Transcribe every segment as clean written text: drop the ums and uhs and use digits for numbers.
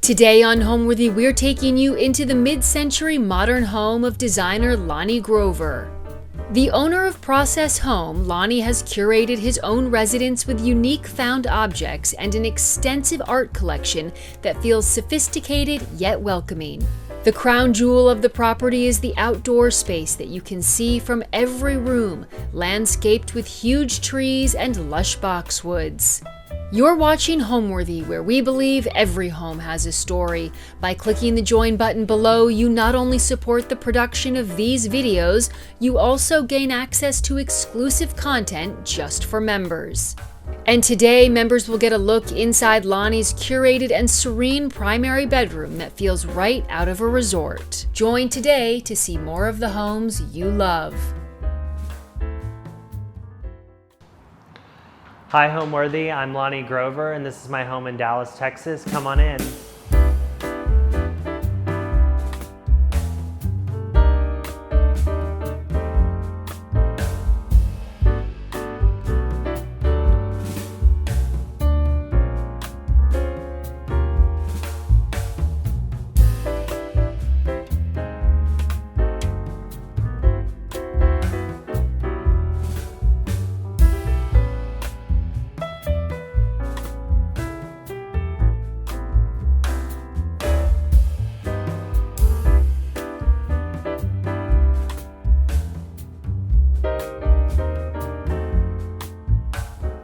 Today on Homeworthy, we're taking you into the mid-century modern home of designer Lonnie Grover. The owner of Process Home, Lonnie has curated his own residence with unique found objects and an extensive art collection that feels sophisticated yet welcoming. The crown jewel of the property is the outdoor space that you can see from every room, landscaped with huge trees and lush boxwoods. You're watching Homeworthy, where we believe every home has a story. By clicking the join button below, you not only support the production of these videos, you also gain access to exclusive content just for members. And today, members will get a look inside Lonnie's curated and serene primary bedroom that feels right out of a resort. Join today to see more of the homes you love. Hi Homeworthy, I'm Lonnie Grover and this is my home in Dallas, Texas. Come on in.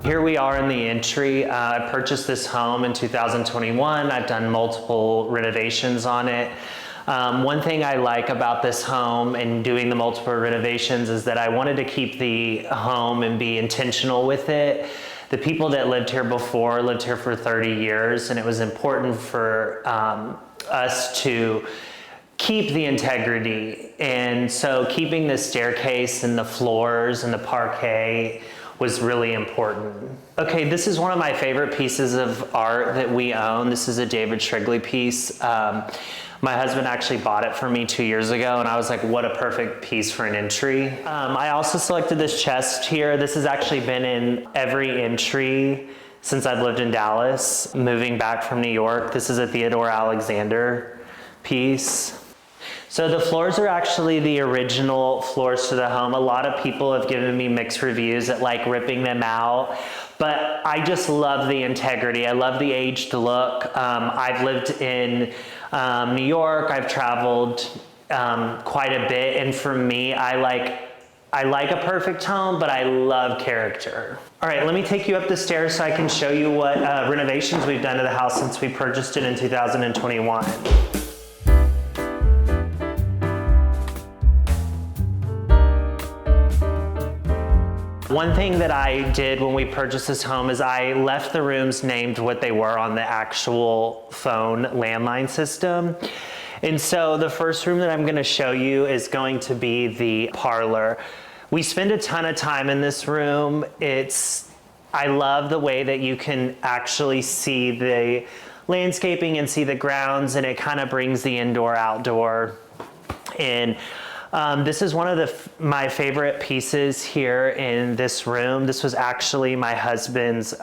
Here we are in the entry. I purchased this home in 2021. I've done multiple renovations on it. One thing I like about this home and doing the multiple renovations is that I wanted to keep the home and be intentional with it. The people that lived here before lived here for 30 years, and it was important for us to keep the integrity. And so keeping the staircase and the floors and the parquet was really important. Okay, this is one of my favorite pieces of art that we own. This is a David Shrigley piece. My husband actually bought it for me 2 years ago, and I was like, what a perfect piece for an entry. I also selected this chest here. This has actually been in every entry since I've lived in Dallas, moving back from New York. This is a Theodore Alexander piece. So the floors are actually the original floors to the home. A lot of people have given me mixed reviews at like ripping them out, but I just love the integrity. I love the aged look. I've lived in New York. I've traveled quite a bit, and for me, I like a perfect home, but I love character. All right, let me take you up the stairs so I can show you what renovations we've done to the house since we purchased it in 2021. One thing that I did when we purchased this home is I left the rooms named what they were on the actual phone landline system. And so the first room that I'm going to show you is going to be the parlor. We spend a ton of time in this room. I love the way that you can actually see the landscaping and see the grounds, and it kind of brings the indoor-outdoor in. This is one of my favorite pieces here in this room. This was actually my husband's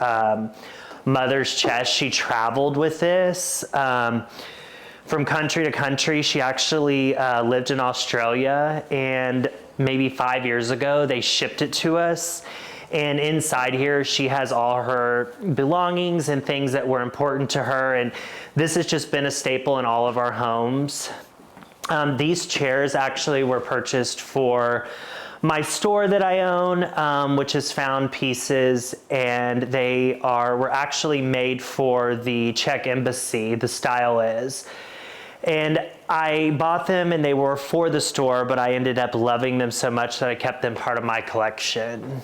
mother's chest. She traveled with this from country to country. She actually lived in Australia, and maybe 5 years ago they shipped it to us. And inside here she has all her belongings and things that were important to her, and this has just been a staple in all of our homes. These chairs actually were purchased for my store that I own, which is Found Pieces, and they were actually made for the Czech embassy, the style is. And I bought them and they were for the store, but I ended up loving them so much that I kept them part of my collection.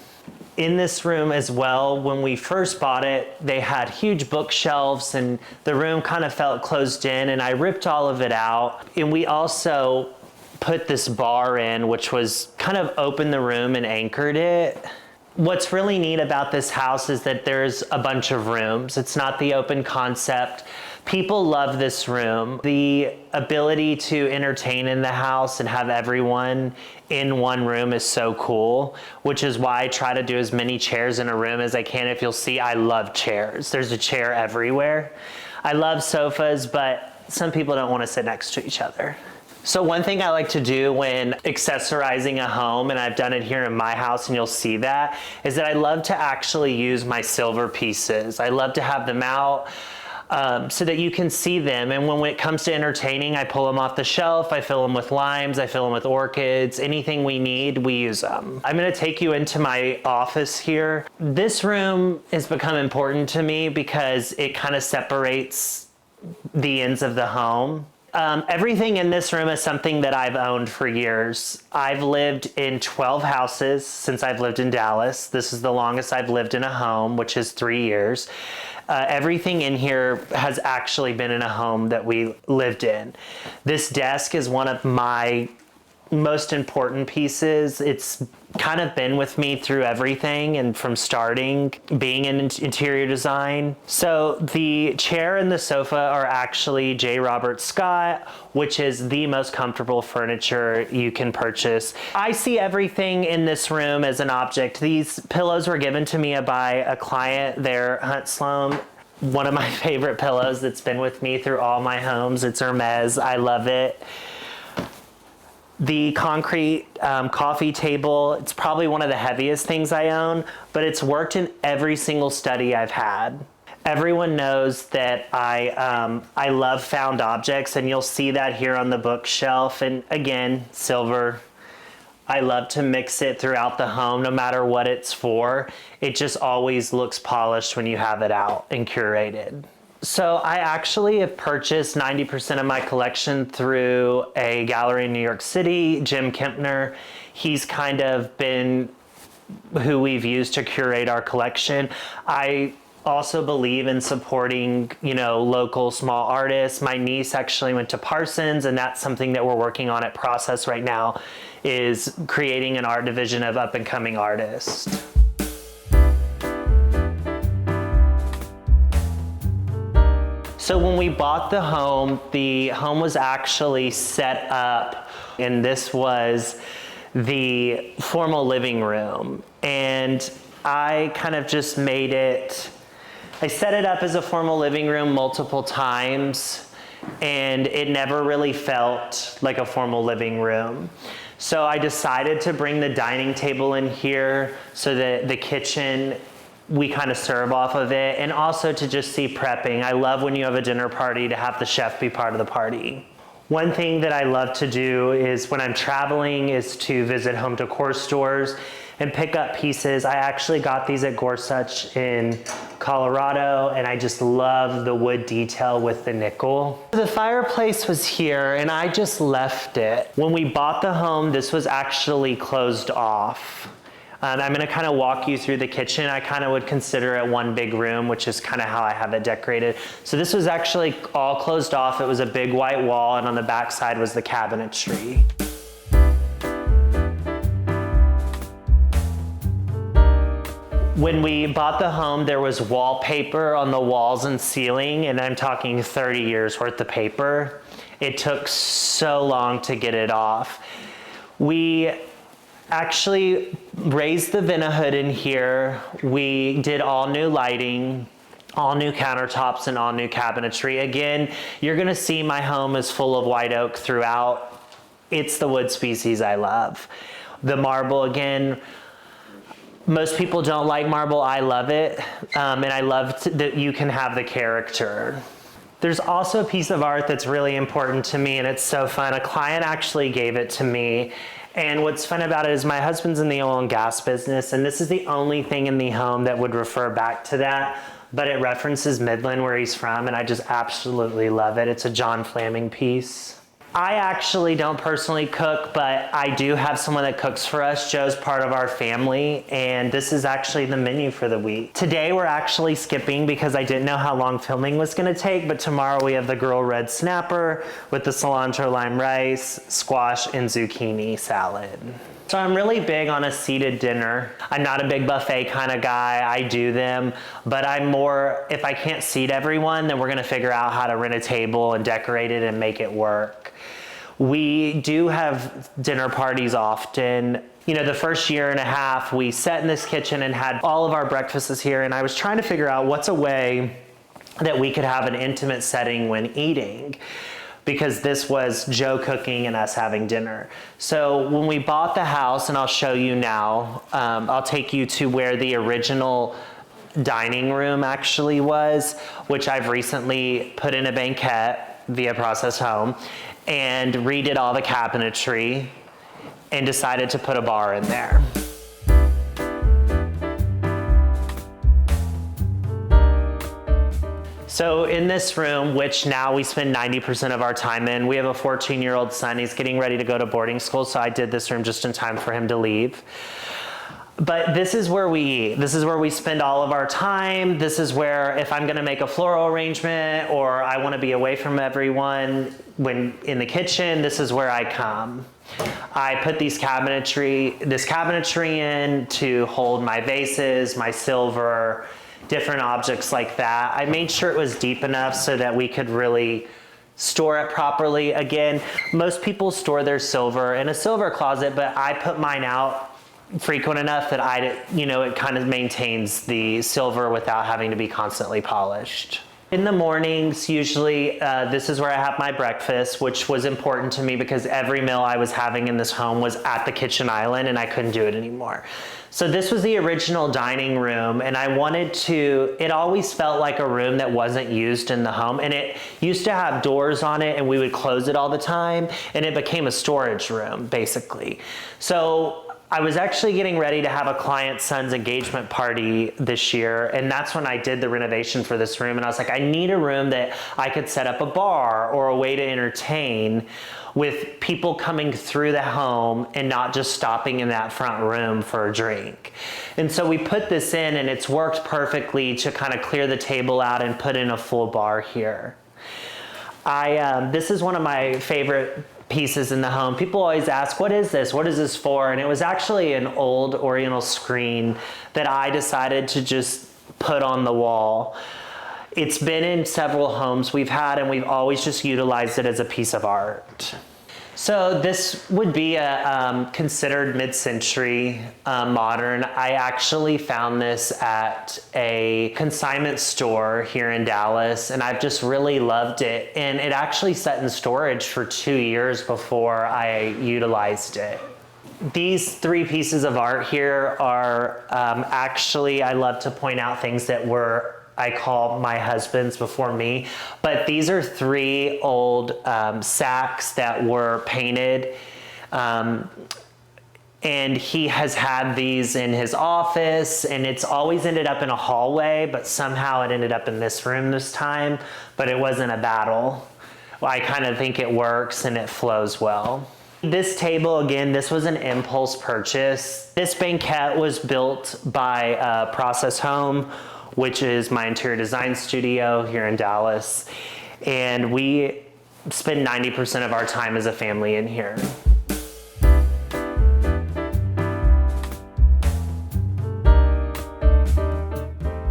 In this room as well, when we first bought it, they had huge bookshelves and the room kind of felt closed in, and I ripped all of it out. And we also put this bar in, which was kind of opened the room and anchored it. What's really neat about this house is that there's a bunch of rooms. It's not the open concept. People love this room. The ability to entertain in the house and have everyone in one room is so cool, which is why I try to do as many chairs in a room as I can. If you'll see, I love chairs. There's a chair everywhere. I love sofas, but some people don't want to sit next to each other. So one thing I like to do when accessorizing a home, and I've done it here in my house and you'll see that, is that I love to actually use my silver pieces. I love to have them out so that you can see them. And when it comes to entertaining, I pull them off the shelf, I fill them with limes, I fill them with orchids, anything we need, we use them. I'm gonna take you into my office here. This room has become important to me because it kind of separates the ends of the home. Everything in this room is something that I've owned for years. I've lived in 12 houses since I've lived in Dallas. This is the longest I've lived in a home, which is 3 years. Everything in here has actually been in a home that we lived in. This desk is one of my most important pieces. It's kind of been with me through everything and from starting being in interior design. So the chair and the sofa are actually J. Robert Scott, which is the most comfortable furniture you can purchase. I see everything in this room as an object. These pillows were given to me by a client there, Hunt Sloan. One of my favorite pillows that's been with me through all my homes. It's Hermes. I love it. The concrete coffee table, it's probably one of the heaviest things I own, but it's worked in every single study I've had. Everyone knows that I love found objects, and you'll see that here on the bookshelf. And again, silver. I love to mix it throughout the home, no matter what it's for. It just always looks polished when you have it out and curated. So I actually have purchased 90% of my collection through a gallery in New York City, Jim Kempner. He's kind of been who we've used to curate our collection. I also believe in supporting, local small artists. My niece actually went to Parsons, and that's something that we're working on at Process right now, is creating an art division of up-and-coming artists. So when we bought the home was actually set up, and this was the formal living room. And I kind of just I set it up as a formal living room multiple times, and it never really felt like a formal living room. So I decided to bring the dining table in here so that the kitchen, we kind of serve off of it, and also to just see prepping. I love when you have a dinner party to have the chef be part of the party. One thing that I love to do is when I'm traveling is to visit home decor stores and pick up pieces. I actually got these at Gorsuch in Colorado, and I just love the wood detail with the nickel. The fireplace was here, and I just left it. When we bought the home, this was actually closed off. I'm gonna kind of walk you through the kitchen. I kind of would consider it one big room, which is kind of how I have it decorated. So this was actually all closed off. It was a big white wall, and on the back side was the cabinetry. When we bought the home, there was wallpaper on the walls and ceiling, and I'm talking 30 years worth of paper. It took so long to get it off. We actually raised the vent-a-hood in here. We did all new lighting, all new countertops, and all new cabinetry. Again, you're gonna see my home is full of white oak throughout. It's the wood species I love. The marble, again, most people don't like marble. I love it, and I love that you can have the character. There's also a piece of art that's really important to me, and it's so fun. A client actually gave it to me, and what's fun about it is my husband's in the oil and gas business, and this is the only thing in the home that would refer back to that, but it references Midland, where he's from, and I just absolutely love it. It's a John Flaming piece. I actually don't personally cook, but I do have someone that cooks for us. Joe's part of our family, and this is actually the menu for the week. Today we're actually skipping because I didn't know how long filming was gonna take, but tomorrow we have the grilled red snapper with the cilantro lime rice, squash, and zucchini salad. So I'm really big on a seated dinner. I'm not a big buffet kind of guy. I do them, but I'm more, if I can't seat everyone, then we're gonna figure out how to rent a table and decorate it and make it work. We do have dinner parties often. The first year and a half, we sat in this kitchen and had all of our breakfasts here, and I was trying to figure out what's a way that we could have an intimate setting when eating, because this was Joe cooking and us having dinner. So when we bought the house, and I'll show you now, I'll take you to where the original dining room actually was, which I've recently put in a banquette via Process Home, and redid all the cabinetry and decided to put a bar in there. So in this room, which now we spend 90% of our time in, we have a 14-year-old son. He's getting ready to go to boarding school, so I did this room just in time for him to leave. But this is where we eat. This is where we spend all of our time. This is where, if I'm gonna make a floral arrangement or I wanna be away from everyone when in the kitchen, this is where I come. I put this cabinetry in to hold my vases, my silver, different objects like that. I made sure it was deep enough so that we could really store it properly. Again, most people store their silver in a silver closet, but I put mine out frequent enough that it kind of maintains the silver without having to be constantly polished. In the mornings, usually, this is where I have my breakfast, which was important to me because every meal I was having in this home was at the kitchen island and I couldn't do it anymore. So this was the original dining room, and it always felt like a room that wasn't used in the home, and it used to have doors on it and we would close it all the time, and it became a storage room, basically. So I was actually getting ready to have a client's son's engagement party this year, and that's when I did the renovation for this room, and I was like, I need a room that I could set up a bar or a way to entertain with people coming through the home and not just stopping in that front room for a drink. And so we put this in, and it's worked perfectly to kind of clear the table out and put in a full bar here. This is one of my favorite pieces in the home. People always ask, what is this? What is this for? And it was actually an old oriental screen that I decided to just put on the wall. It's been in several homes we've had, and we've always just utilized it as a piece of art. So this would be a considered mid-century modern. I actually found this at a consignment store here in Dallas, and I've just really loved it. And it actually sat in storage for 2 years before I utilized it. These three pieces of art here are actually, I love to point out things that I call my husband's before me, but these are three old sacks that were painted, and he has had these in his office, and it's always ended up in a hallway, but somehow it ended up in this room this time, but it wasn't a battle. Well, I kind of think it works and it flows well. This table, again, this was an impulse purchase. This banquette was built by Process Home, which is my interior design studio here in Dallas. And we spend 90% of our time as a family in here.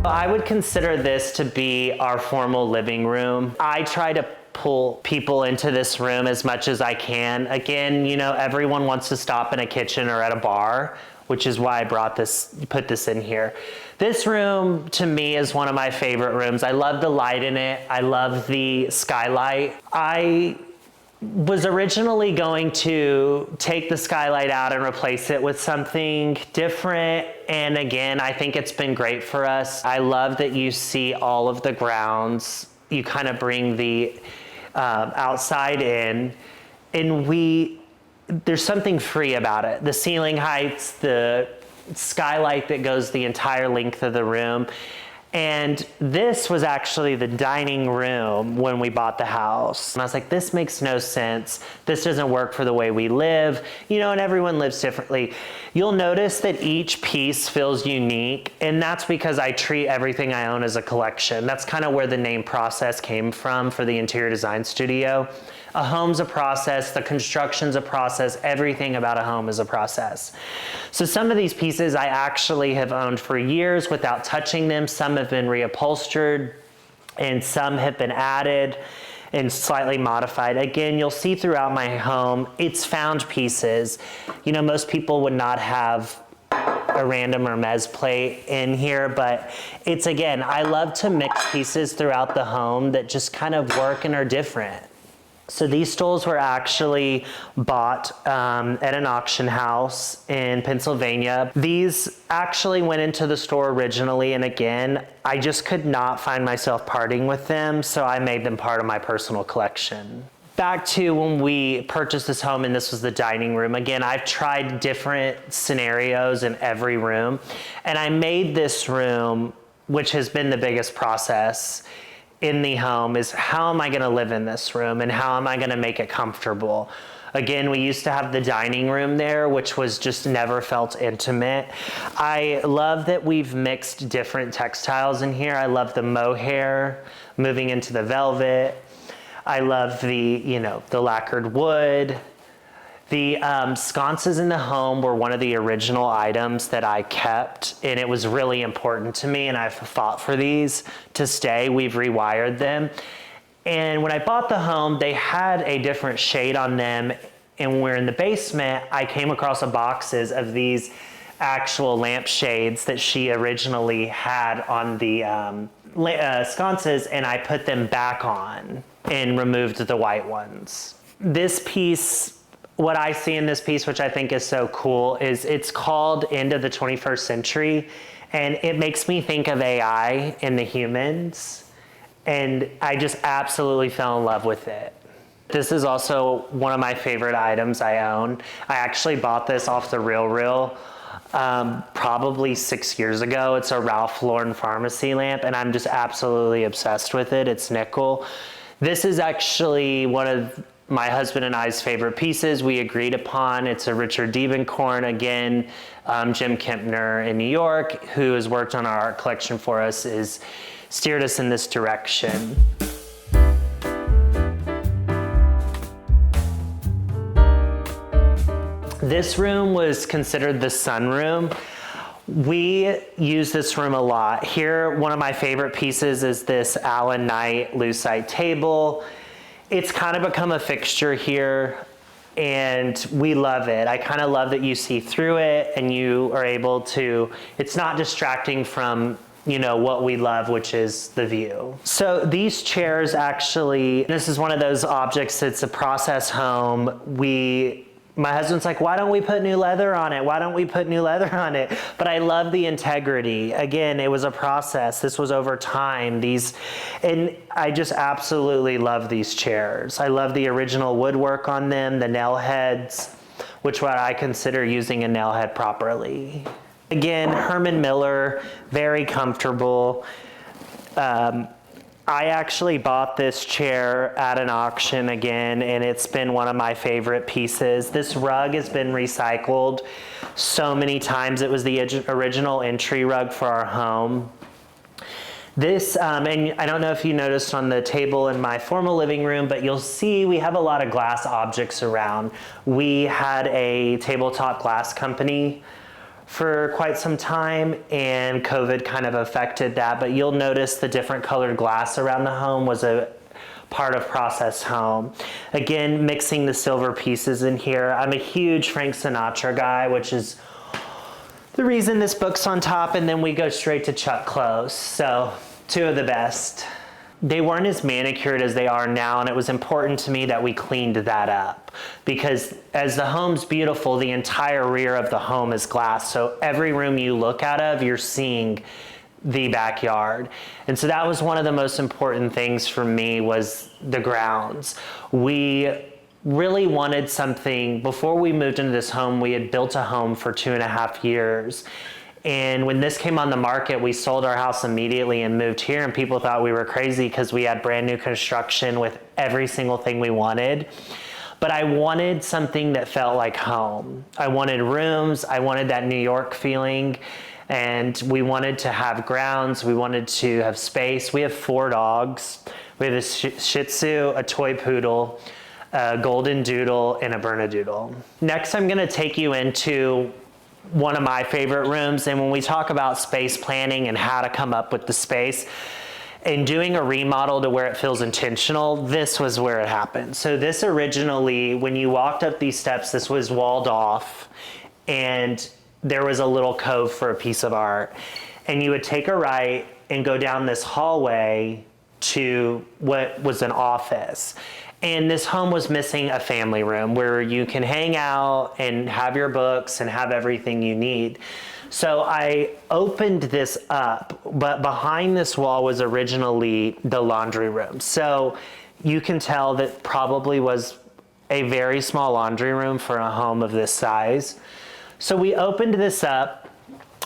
I would consider this to be our formal living room. I try to pull people into this room as much as I can. Again, everyone wants to stop in a kitchen or at a bar, which is why I put this in here. This room, to me, is one of my favorite rooms. I love the light in it. I love the skylight. I was originally going to take the skylight out and replace it with something different. And again, I think it's been great for us. I love that you see all of the grounds. You kind of bring the outside in, and there's something free about it. The ceiling heights, the skylight that goes the entire length of the room. And this was actually the dining room when we bought the house. And I was like, this makes no sense. This doesn't work for the way we live, and everyone lives differently. You'll notice that each piece feels unique, and that's because I treat everything I own as a collection. That's kind of where the name Process came from for the interior design studio. A home's a process, the construction's a process, everything about a home is a process. So some of these pieces I actually have owned for years without touching them. Some have been reupholstered, and some have been added and slightly modified. Again, you'll see throughout my home, it's found pieces. Most people would not have a random Hermes plate in here, but it's, again, I love to mix pieces throughout the home that just kind of work and are different. So these stools were actually bought at an auction house in Pennsylvania. These actually went into the store originally, and again, I just could not find myself parting with them, so I made them part of my personal collection. Back to when we purchased this home and this was the dining room. Again, I've tried different scenarios in every room, and I made this room, which has been the biggest process in the home, is how am I gonna live in this room and how am I gonna make it comfortable? Again, we used to have the dining room there, which was just never felt intimate. I love that we've mixed different textiles in here. I love the mohair moving into the velvet. I love the lacquered wood. The sconces in the home were one of the original items that I kept, and it was really important to me, and I've fought for these to stay. We've rewired them. And when I bought the home, they had a different shade on them, and when we were in the basement, I came across boxes of these actual lampshades that she originally had on the sconces, and I put them back on and removed the white ones. This piece, what I see in this piece, which I think is so cool, is it's called End of the 21st Century, and it makes me think of AI and the humans, and I just absolutely fell in love with it. This is also one of my favorite items I own. I actually bought this off the RealReal probably 6 years ago. It's a Ralph Lauren pharmacy lamp, and I'm just absolutely obsessed with it. It's nickel. This is actually one of my husband and I's favorite pieces we agreed upon. It's a Richard Diebenkorn, again, Jim Kempner in New York, who has worked on our art collection for us, is steered us in this direction. This room was considered the sunroom. We use this room a lot. Here, one of my favorite pieces is this Allen Knight lucite table. It's kind of become a fixture here, and we love it. I kind of love that you see through it and you are able to, it's not distracting from what we love, which is the view. So these chairs actually, this is one of those objects that's a process home. My husband's like, why don't we put new leather on it? Why don't we put new leather on it? But I love the integrity. Again, it was a process. This was over time. And I just absolutely love these chairs. I love the original woodwork on them, the nail heads, which what I consider using a nail head properly. Again, Herman Miller, very comfortable. I actually bought this chair at an auction again, and it's been one of my favorite pieces. This rug has been recycled so many times. It was the original entry rug for our home. This, and I don't know if you noticed on the table in my formal living room, but you'll see we have a lot of glass objects around. We had a tabletop glass company for quite some time, and COVID kind of affected that, but you'll notice the different colored glass around the home was a part of Process Home. Again, mixing the silver pieces in here. I'm a huge Frank Sinatra guy, which is the reason this book's on top, and then we go straight to Chuck Close. So, two of the best. They weren't as manicured as they are now, and it was important to me that we cleaned that up, because as the home's beautiful, the entire rear of the home is glass. So every room you look out of, you're seeing the backyard. And so that was one of the most important things for me, was the grounds. We really wanted something. Before we moved into this home, we had built a home for 2.5 years. And when this came on the market, we sold our house immediately and moved here, and people thought we were crazy because we had brand new construction with every single thing we wanted. But I wanted something that felt like home. I wanted rooms, I wanted that New York feeling, and we wanted to have grounds, we wanted to have space. We have 4 dogs. We have a Shih Tzu, a toy poodle, a golden doodle, and a Bernedoodle. Next, I'm gonna take you into one of my favorite rooms, and when we talk about space planning and how to come up with the space and doing a remodel to where it feels intentional, this was where it happened. So this originally, when you walked up these steps, this was walled off, and there was a little cove for a piece of art. And you would take a right and go down this hallway to what was an office. And this home was missing a family room where you can hang out and have your books and have everything you need. So I opened this up, but behind this wall was originally the laundry room. So you can tell that probably was a very small laundry room for a home of this size. So we opened this up,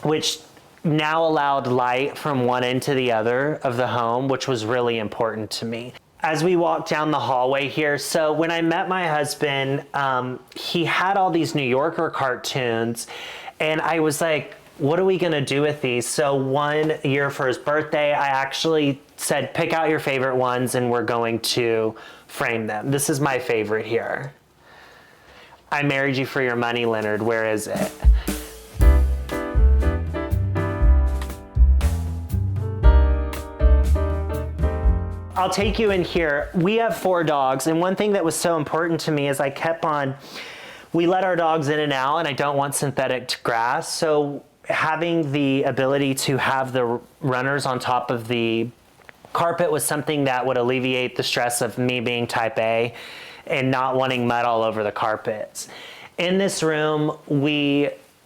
which now allowed light from one end to the other of the home, which was really important to me. As we walked down the hallway here, so when I met my husband, he had all these New Yorker cartoons, and I was like, what are we gonna do with these? So one year for his birthday, I actually said, pick out your favorite ones and we're going to frame them. This is my favorite here. I married you for your money, Leonard. Where is it? I'll take you in here. We have 4 dogs, and one thing that was so important to me is we let our dogs in and out, and I don't want synthetic grass, so having the ability to have the runners on top of the carpet was something that would alleviate the stress of me being type A and not wanting mud all over the carpets. In this room,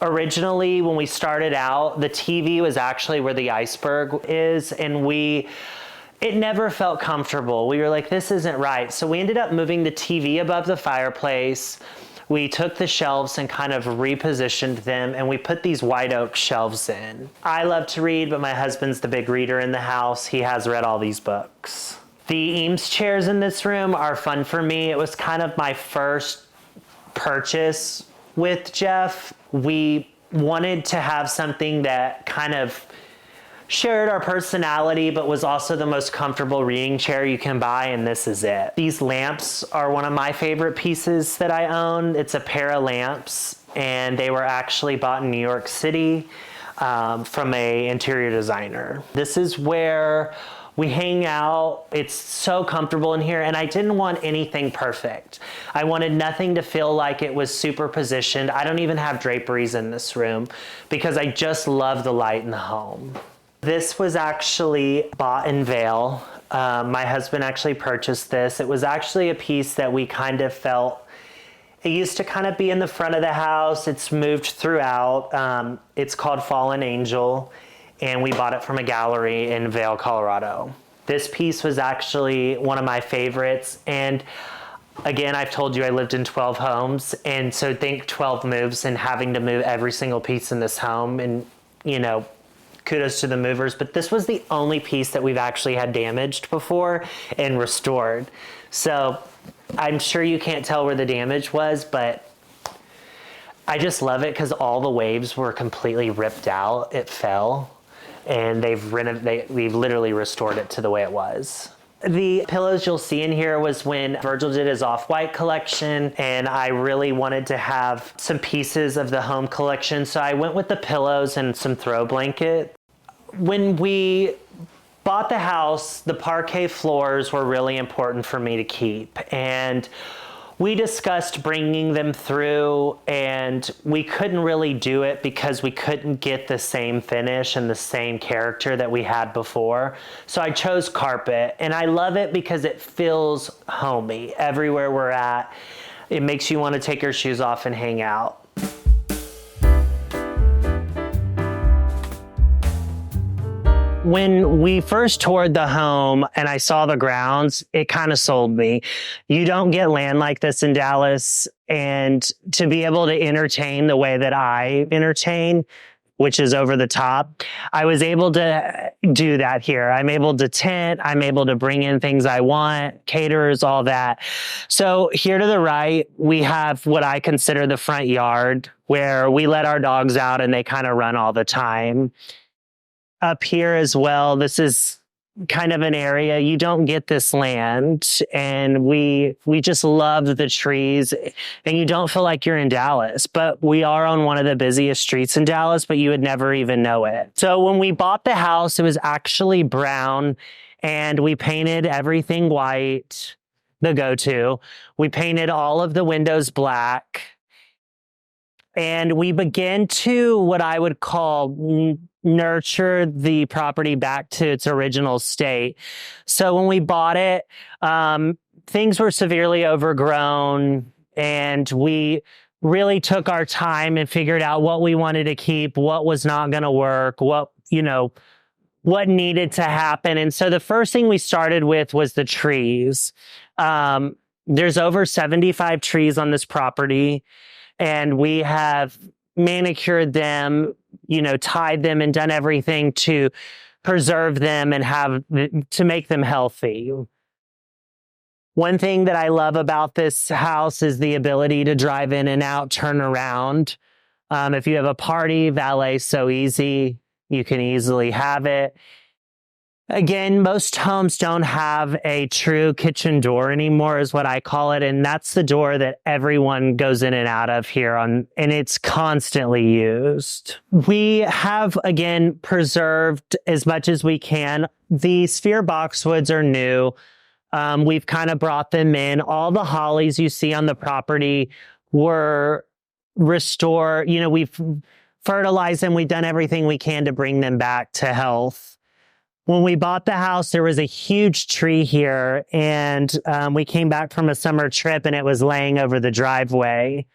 originally, when we started out, the TV was actually where the iceberg is, and it never felt comfortable. We were like, this isn't right. So we ended up moving the TV above the fireplace. We took the shelves and kind of repositioned them, and we put these white oak shelves in. I love to read, but my husband's the big reader in the house. He has read all these books. The Eames chairs in this room are fun for me. It was kind of my first purchase with Jeff. We wanted to have something that kind of shared our personality, but was also the most comfortable reading chair you can buy, and this is it. These lamps are one of my favorite pieces that I own. It's a pair of lamps, and they were actually bought in New York City from an interior designer. This is where we hang out. It's so comfortable in here, and I didn't want anything perfect. I wanted nothing to feel like it was super positioned. I don't even have draperies in this room because I just love the light in the home. This was actually bought in Vail. My husband actually purchased this. It was actually a piece that we kind of felt, it used to kind of be in the front of the house. It's moved throughout. It's called Fallen Angel, and we bought it from a gallery in Vail, Colorado. This piece was actually one of my favorites. And again, I've told you I lived in 12 homes. And so think 12 moves and having to move every single piece in this home, and kudos to the movers, but this was the only piece that we've actually had damaged before and restored. So I'm sure you can't tell where the damage was, but I just love it because all the waves were completely ripped out. It fell, and we've literally restored it to the way it was. The pillows you'll see in here was when Virgil did his off-white collection, and I really wanted to have some pieces of the home collection, so I went with the pillows and some throw blanket. When we bought the house, the parquet floors were really important for me to keep, and we discussed bringing them through, and we couldn't really do it because we couldn't get the same finish and the same character that we had before. So I chose carpet, and I love it because it feels homey everywhere we're at. It makes you want to take your shoes off and hang out. When we first toured the home and I saw the grounds, it kind of sold me. You don't get land like this in Dallas, and to be able to entertain the way that I entertain, which is over the top, I was able to do that here. I'm able to tent, I'm able to bring in things I want, caterers, all that. So here to the right, we have what I consider the front yard, where we let our dogs out and they kind of run all the time. Up here as well, this is kind of an area you don't get this land, and we just love the trees, and you don't feel like you're in Dallas, but we are on one of the busiest streets in Dallas, but you would never even know it. So when we bought the house, it was actually brown, and we painted everything white, the go-to. We painted all of the windows black. And we began to, what I would call, nurture the property back to its original state. So when we bought it, things were severely overgrown, and we really took our time and figured out what we wanted to keep, what was not going to work, what needed to happen. And so the first thing we started with was the trees. There's over 75 trees on this property, and we have manicured them, tied them and done everything to preserve them and to make them healthy. One thing that I love about this house is the ability to drive in and out, turn around. If you have a party, valet's so easy. You can easily have it. Again, most homes don't have a true kitchen door anymore, is what I call it. And that's the door that everyone goes in and out of here and it's constantly used. We have, again, preserved as much as we can. The sphere boxwoods are new. We've kind of brought them in. All the hollies you see on the property were restored. We've fertilized them. We've done everything we can to bring them back to health. When we bought the house, there was a huge tree here, and we came back from a summer trip and it was laying over the driveway.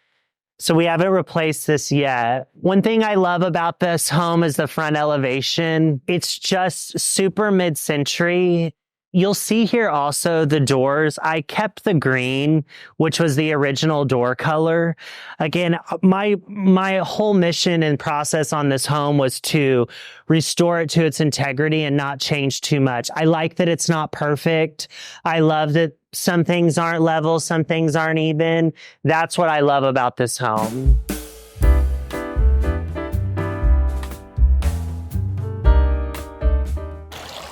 So we haven't replaced this yet. One thing I love about this home is the front elevation. It's just super mid-century. You'll see here also the doors. I kept the green, which was the original door color. Again, my whole mission and process on this home was to restore it to its integrity and not change too much. I like that it's not perfect. I love that some things aren't level, some things aren't even. That's what I love about this home.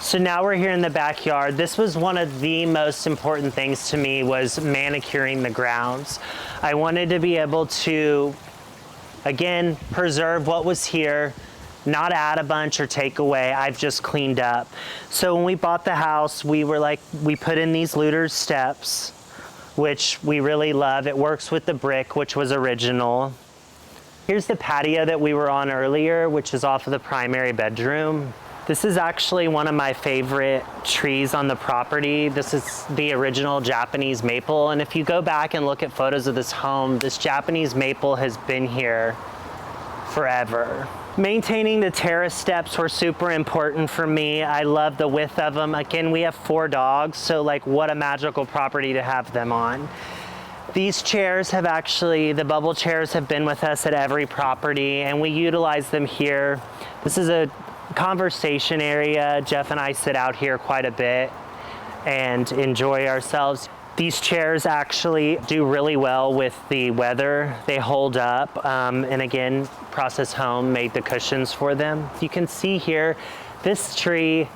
So now we're here in the backyard. This was one of the most important things to me, was manicuring the grounds. I wanted to be able to, again, preserve what was here, not add a bunch or take away. I've just cleaned up. So when we bought the house, we put in these Luder's steps, which we really love. It works with the brick, which was original. Here's the patio that we were on earlier, which is off of the primary bedroom. This is actually one of my favorite trees on the property. This is the original Japanese maple. And if you go back and look at photos of this home, this Japanese maple has been here forever. Maintaining the terrace steps were super important for me. I love the width of them. Again, we have 4 dogs, so what a magical property to have them on. These chairs the bubble chairs have been with us at every property, and we utilize them here. This is a conversation area. Jeff and I sit out here quite a bit and enjoy ourselves. These chairs actually do really well with the weather. They hold up, and again, Process Home made the cushions for them. You can see here, this tree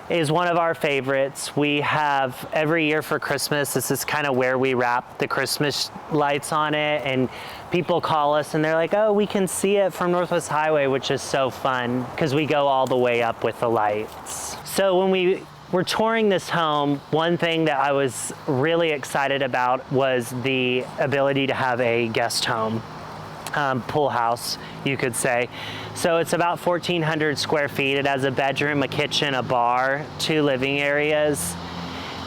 is one of our favorites. We have every year for Christmas, this is kind of where we wrap the Christmas lights on it, and people call us and they're like, oh, we can see it from Northwest Highway, which is so fun because we go all the way up with the lights. So when we were touring this home, one thing that I was really excited about was the ability to have a guest home. Pool house, you could say. So it's about 1,400 square feet. It has a bedroom, a kitchen, a bar, 2 living areas.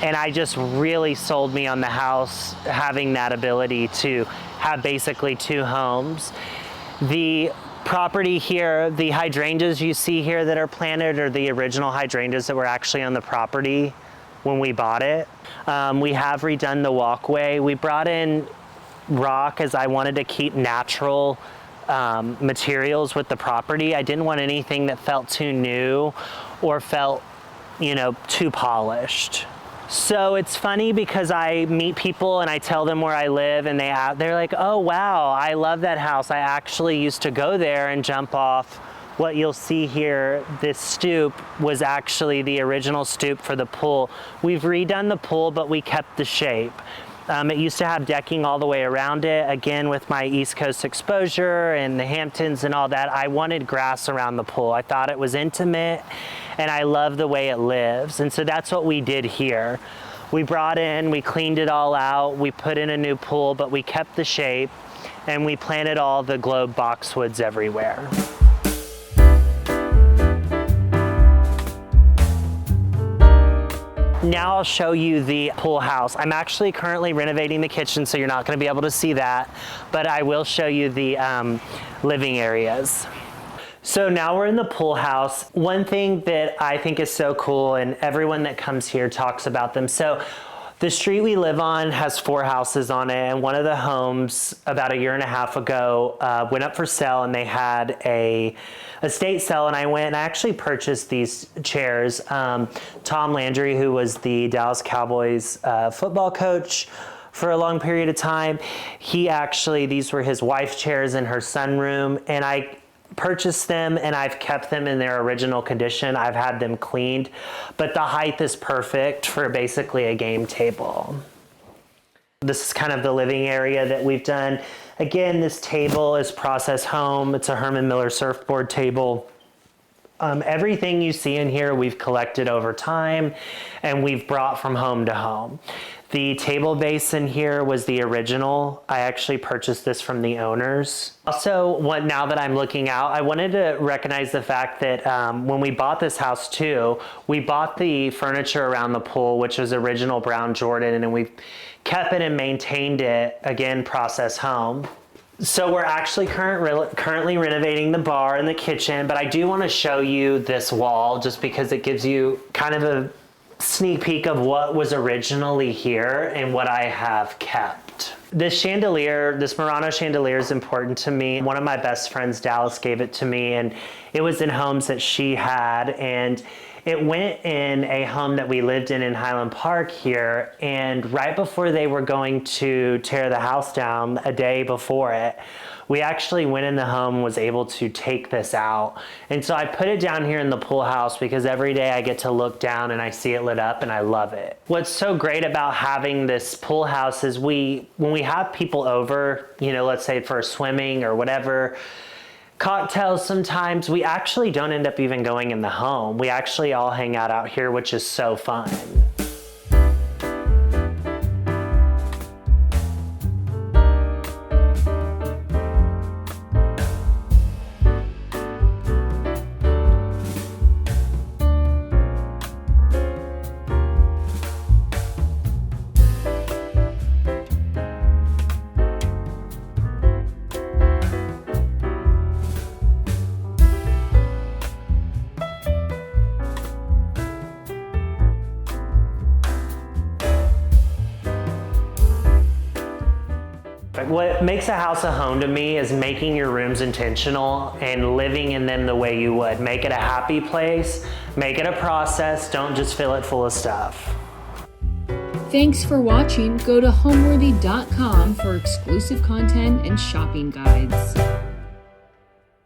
And I just really sold me on the house, having that ability to have basically 2 homes. The property here, the hydrangeas you see here that are planted are the original hydrangeas that were actually on the property when we bought it. We have redone the walkway. We brought in rock as I wanted to keep natural materials with the property. I didn't want anything that felt too new or felt, too polished. So it's funny because I meet people and I tell them where I live and they're like, oh wow, I love that house. I actually used to go there and jump off. What you'll see here, this stoop was actually the original stoop for the pool. We've redone the pool, but we kept the shape. It used to have decking all the way around it. Again, with my East Coast exposure and the Hamptons and all that, I wanted grass around the pool. I thought it was intimate and I love the way it lives. And so that's what we did here. We brought in, we cleaned it all out, we put in a new pool, but we kept the shape. and we planted all the globe boxwoods everywhere. Now I'll show you the pool house. I'm actually currently renovating the kitchen, so you're not going to be able to see that, but I will show you the living areas. So now we're in the pool house. One thing that I think is so cool, and everyone that comes here talks about them. So the street we live on has 4 houses on it, and one of the homes about a year and a half ago went up for sale, and they had a estate sale, and I went and I actually purchased these chairs. Tom Landry, who was the Dallas Cowboys football coach for a long period of time, these were his wife's chairs in her sunroom, and I purchased them and I've kept them in their original condition. I've had them cleaned, but the height is perfect for basically a game table. This is kind of the living area that we've done. Again, this table is Process Home. It's a Herman Miller surfboard table. Everything you see in here we've collected over time and we've brought from home to home. The table base in here was the original. I actually purchased this from the owners. Also, now that I'm looking out, I wanted to recognize the fact that when we bought this house too, we bought the furniture around the pool, which was original brown Jordan, and we've kept it and maintained it, again, Process Home. So we're actually currently renovating the bar and the kitchen, but I do want to show you this wall just because it gives you kind of a sneak peek of what was originally here and what I have kept. This chandelier, this Murano chandelier, is important to me. One of my best friends, Dallas, gave it to me, and it was in homes that she had, and it went in a home that we lived in Highland Park here, and right before they were going to tear the house down, a day before it, we actually went in the home and was able to take this out. And so I put it down here in the pool house because every day I get to look down and I see it lit up and I love it. What's so great about having this pool house is when we have people over, let's say for swimming or whatever, cocktails sometimes, we actually don't end up even going in the home. We actually all hang out here, which is so fun. What makes a house a home to me is making your rooms intentional and living in them the way you would. Make it a happy place, make it a process, don't just fill it full of stuff. Thanks for watching. Go to homeworthy.com for exclusive content and shopping guides.